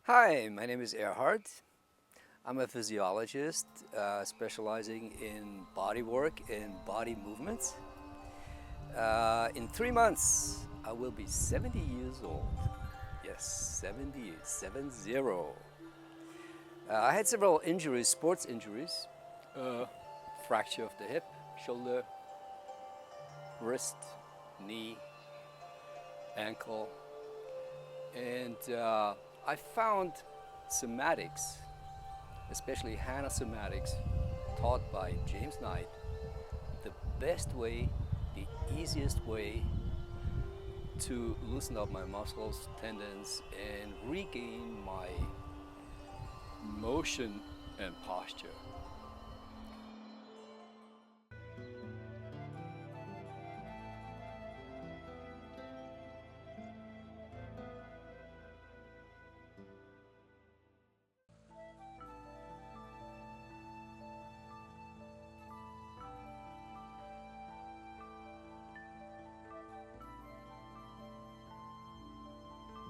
Hi, my name is Erhard. I'm a physiologist specializing in body work and body movements. In 3 months, I will be 70 years old. Yes, 70, 70. I had several injuries, sports injuries, fracture of the hip, shoulder, wrist, knee, ankle, and I found somatics, especially Hanna Somatics, taught by James Knight, the best way, the easiest way to loosen up my muscles, tendons, and regain my motion and posture.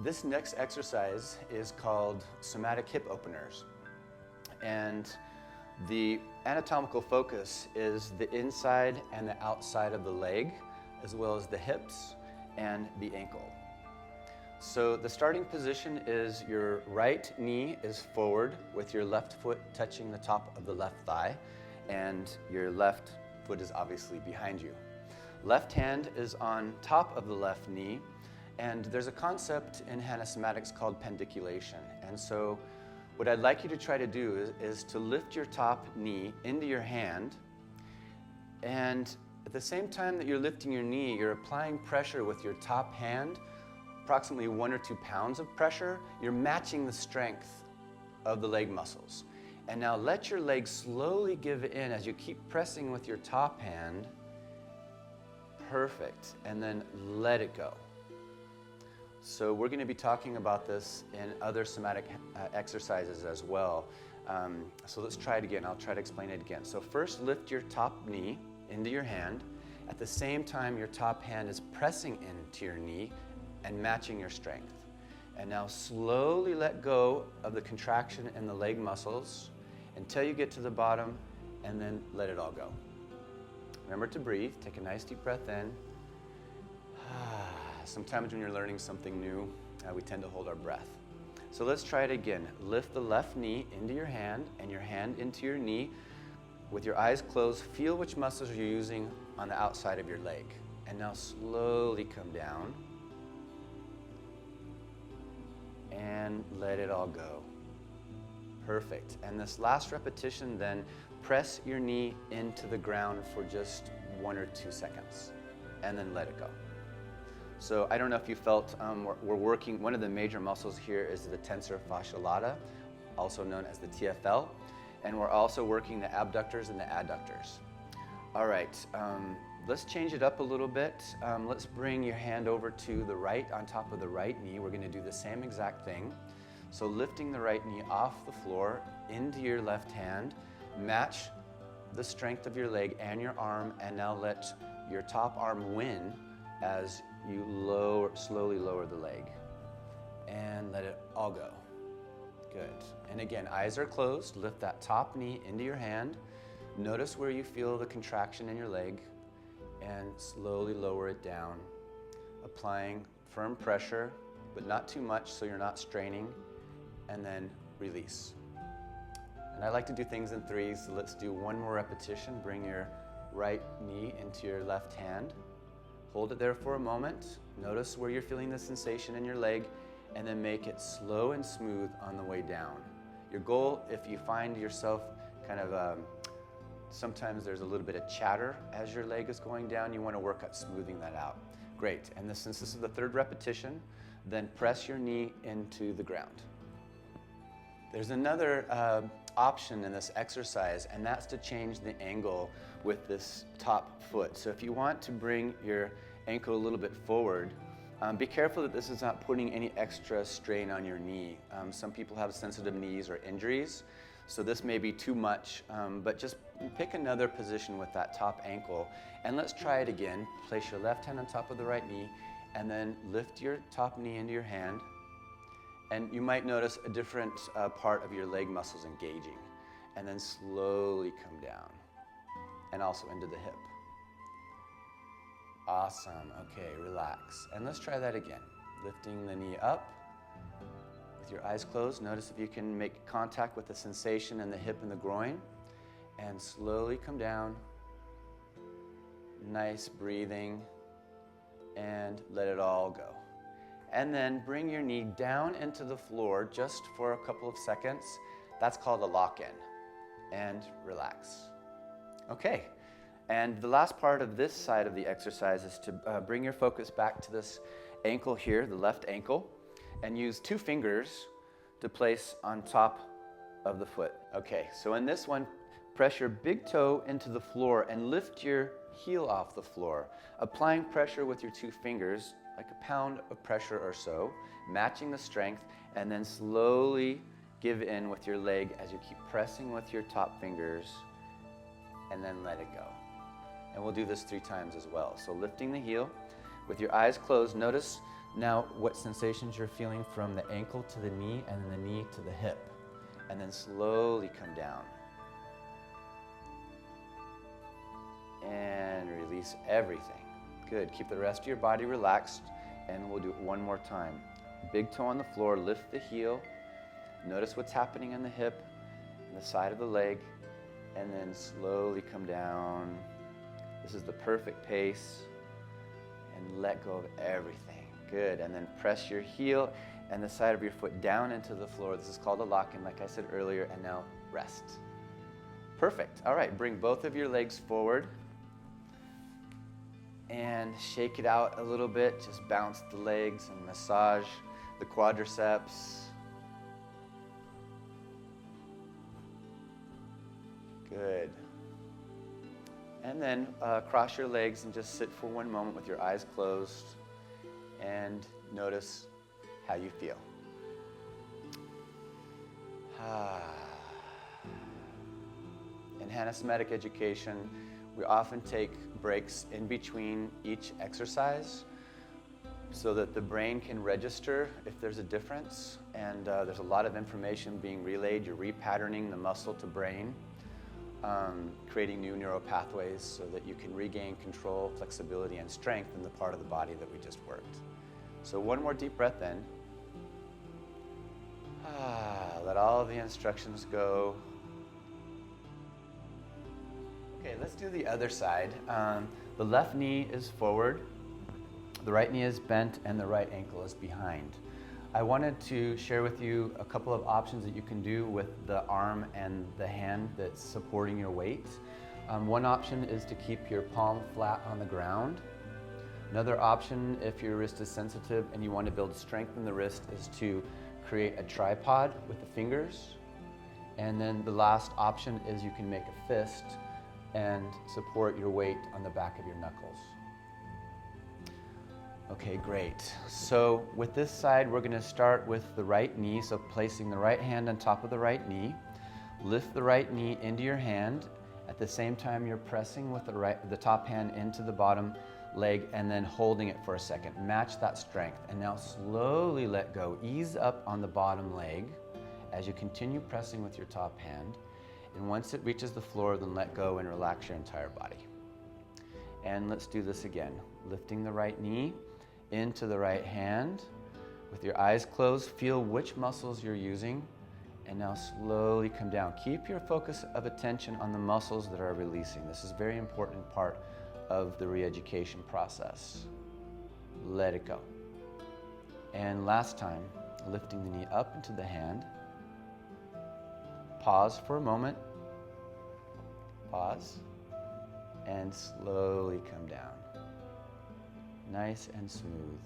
This next exercise is called Somatic Hip Openers. And the anatomical focus is the inside and the outside of the leg, as well as the hips and the ankle. So the starting position is your right knee is forward with your left foot touching the top of the left thigh, and your left foot is obviously behind you. Left hand is on top of the left knee, and there's a concept in Hanna Somatics called pandiculation. And so what I'd like you to try to do is to lift your top knee into your hand, and at the same time that you're lifting your knee, you're applying pressure with your top hand, approximately 1 or 2 pounds of pressure. You're matching the strength of the leg muscles. And now let your leg slowly give in as you keep pressing with your top hand. Perfect. And then let it go. So we're going to be talking about this in other somatic exercises as well. So let's try it again. I'll try to explain it again. So first, lift your top knee into your hand. At the same time, your top hand is pressing into your knee and matching your strength. And now slowly let go of the contraction in the leg muscles until you get to the bottom, and then let it all go. Remember to breathe. Take a nice deep breath in. Sometimes when you're learning something new, we tend to hold our breath. So let's try it again. Lift the left knee into your hand and your hand into your knee. With your eyes closed, feel which muscles you're using on the outside of your leg. And now slowly come down and let it all go. Perfect. And this last repetition, then press your knee into the ground for just 1 or 2 seconds and then let it go. So I don't know if you felt, we're working, one of the major muscles here is the tensor fasciae lata, also known as the TFL, and we're also working the abductors and the adductors. All right, let's change it up a little bit. Let's bring your hand over to the right, on top of the right knee. We're gonna do the same exact thing. So lifting the right knee off the floor into your left hand, match the strength of your leg and your arm, and now let your top arm win as you slowly lower the leg. And let it all go. Good. And again, eyes are closed. Lift that top knee into your hand. Notice where you feel the contraction in your leg, and slowly lower it down, applying firm pressure, but not too much so you're not straining, and then release. And I like to do things in threes, so let's do one more repetition. Bring your right knee into your left hand. Hold it there for a moment. Notice where you're feeling the sensation in your leg, and then make it slow and smooth on the way down. Your goal, if you find yourself kind of, sometimes there's a little bit of chatter as your leg is going down, you want to work at smoothing that out. Great. And since this is the third repetition, then press your knee into the ground. There's another option in this exercise, and that's to change the angle with this top foot. So if you want to bring your ankle a little bit forward, be careful that this is not putting any extra strain on your knee. Some people have sensitive knees or injuries, so this may be too much, but just pick another position with that top ankle. And let's try it again. Place your left hand on top of the right knee, and then lift your top knee into your hand, And you might notice a different part of your leg muscles engaging. And then slowly come down. And also into the hip. Awesome. Okay, relax. And let's try that again. Lifting the knee up. With your eyes closed, notice if you can make contact with the sensation in the hip and the groin. And slowly come down. Nice breathing. And let it all go. And then bring your knee down into the floor just for a couple of seconds. That's called a lock-in. And relax. Okay. And the last part of this side of the exercise is to bring your focus back to this ankle here, the left ankle, and use 2 fingers to place on top of the foot. Okay, so in this one, press your big toe into the floor and lift your heel off the floor, applying pressure with your 2 fingers, like a pound of pressure or so, matching the strength, and then slowly give in with your leg as you keep pressing with your top fingers, and then let it go. And we'll do this 3 times as well. So lifting the heel, with your eyes closed, notice now what sensations you're feeling from the ankle to the knee and then the knee to the hip. And then slowly come down. And release everything. Good, keep the rest of your body relaxed, and we'll do it one more time. Big toe on the floor, lift the heel, notice what's happening in the hip, and the side of the leg, and then slowly come down. This is the perfect pace, and let go of everything. Good, and then press your heel and the side of your foot down into the floor. This is called a lock-in, like I said earlier, and now rest. Perfect, all right, bring both of your legs forward. And shake it out a little bit. Just bounce the legs and massage the quadriceps. Good. And then cross your legs and just sit for one moment with your eyes closed and notice how you feel. In Hanna Somatic Education, we often take breaks in between each exercise so that the brain can register if there's a difference, and there's a lot of information being relayed. You're repatterning the muscle to brain, creating new neural pathways so that you can regain control, flexibility, and strength in the part of the body that we just worked. So one more deep breath in. Let all the instructions go. Okay, let's do the other side. The left knee is forward, the right knee is bent, and the right ankle is behind. I wanted to share with you a couple of options that you can do with the arm and the hand that's supporting your weight. One option is to keep your palm flat on the ground. Another option, if your wrist is sensitive and you want to build strength in the wrist, is to create a tripod with the fingers. And then the last option is you can make a fist and support your weight on the back of your knuckles. Okay, great. So with this side, we're going to start with the right knee. So placing the right hand on top of the right knee. Lift the right knee into your hand. At the same time, you're pressing with the top hand into the bottom leg and then holding it for a second. Match that strength. And now slowly let go. Ease up on the bottom leg as you continue pressing with your top hand. And once it reaches the floor, then let go and relax your entire body. And let's do this again. Lifting the right knee into the right hand. With your eyes closed, feel which muscles you're using. And now slowly come down. Keep your focus of attention on the muscles that are releasing. This is a very important part of the re-education process. Let it go. And last time, lifting the knee up into the hand. Pause for a moment. Pause. And slowly come down. Nice and smooth.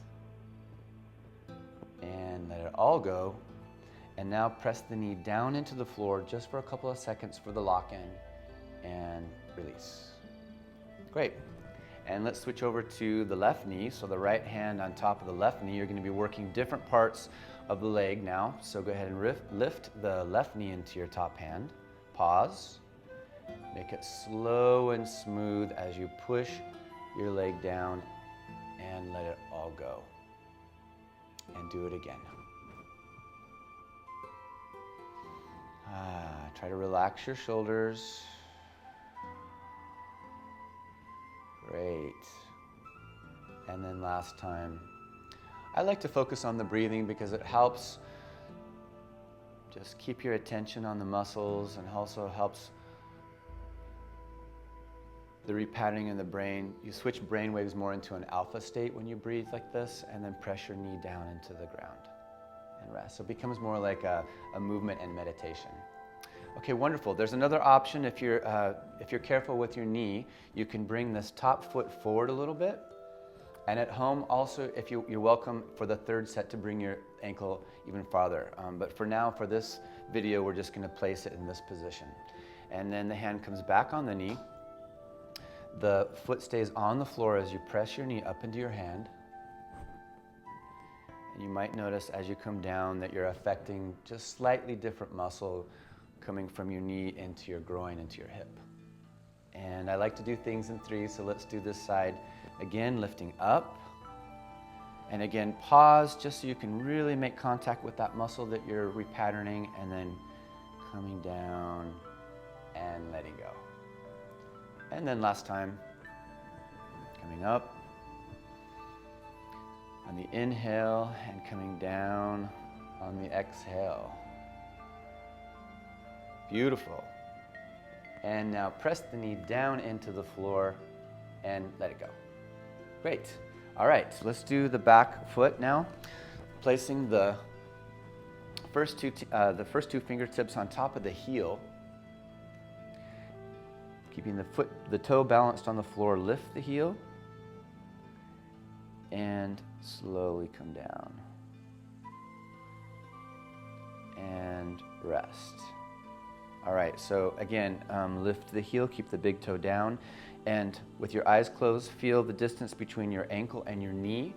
And let it all go. And now press the knee down into the floor just for a couple of seconds for the lock-in and release. Great. And let's switch over to the left knee. So the right hand on top of the left knee, you're going to be working different parts of the leg now. So go ahead and lift the left knee into your top hand. Pause. Make it slow and smooth as you push your leg down and let it all go. And do it again. Try to relax your shoulders. Great. And then last time. I like to focus on the breathing because it helps just keep your attention on the muscles and also helps the repatterning in the brain. You switch brain waves more into an alpha state when you breathe like this, and then press your knee down into the ground and rest. So it becomes more like a movement and meditation. Okay, wonderful. There's another option. If you're careful with your knee, you can bring this top foot forward a little bit. And at home, also, if you're welcome for the third set to bring your ankle even farther. But for now, for this video, we're just going to place it in this position. And then the hand comes back on the knee. The foot stays on the floor as you press your knee up into your hand. And you might notice as you come down that you're affecting just slightly different muscle coming from your knee into your groin, into your hip. And I like to do things in threes, so let's do this side. Again, lifting up. And again, pause just so you can really make contact with that muscle that you're repatterning, and then coming down and letting go. And then last time, coming up on the inhale and coming down on the exhale. Beautiful. And now press the knee down into the floor and let it go. Great. All right, so let's do the back foot now. Placing the first two fingertips on top of the heel. Keeping the toe balanced on the floor, lift the heel and slowly come down. And rest. All right, so again, lift the heel, keep the big toe down, and with your eyes closed, feel the distance between your ankle and your knee,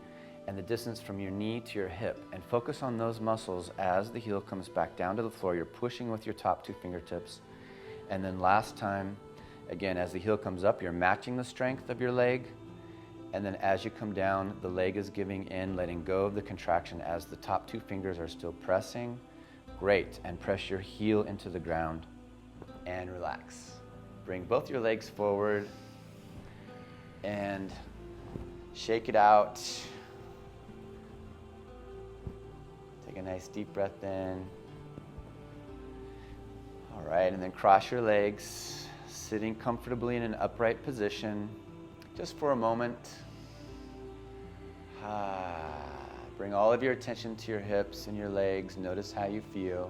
and the distance from your knee to your hip, and focus on those muscles as the heel comes back down to the floor. You're pushing with your top two fingertips, and then last time, again, as the heel comes up, you're matching the strength of your leg, and then as you come down, the leg is giving in, letting go of the contraction as the top two fingers are still pressing. Great, and press your heel into the ground and relax. Bring both your legs forward and shake it out. Take a nice deep breath in. All right, and then cross your legs, sitting comfortably in an upright position, just for a moment. Bring all of your attention to your hips and your legs. Notice how you feel.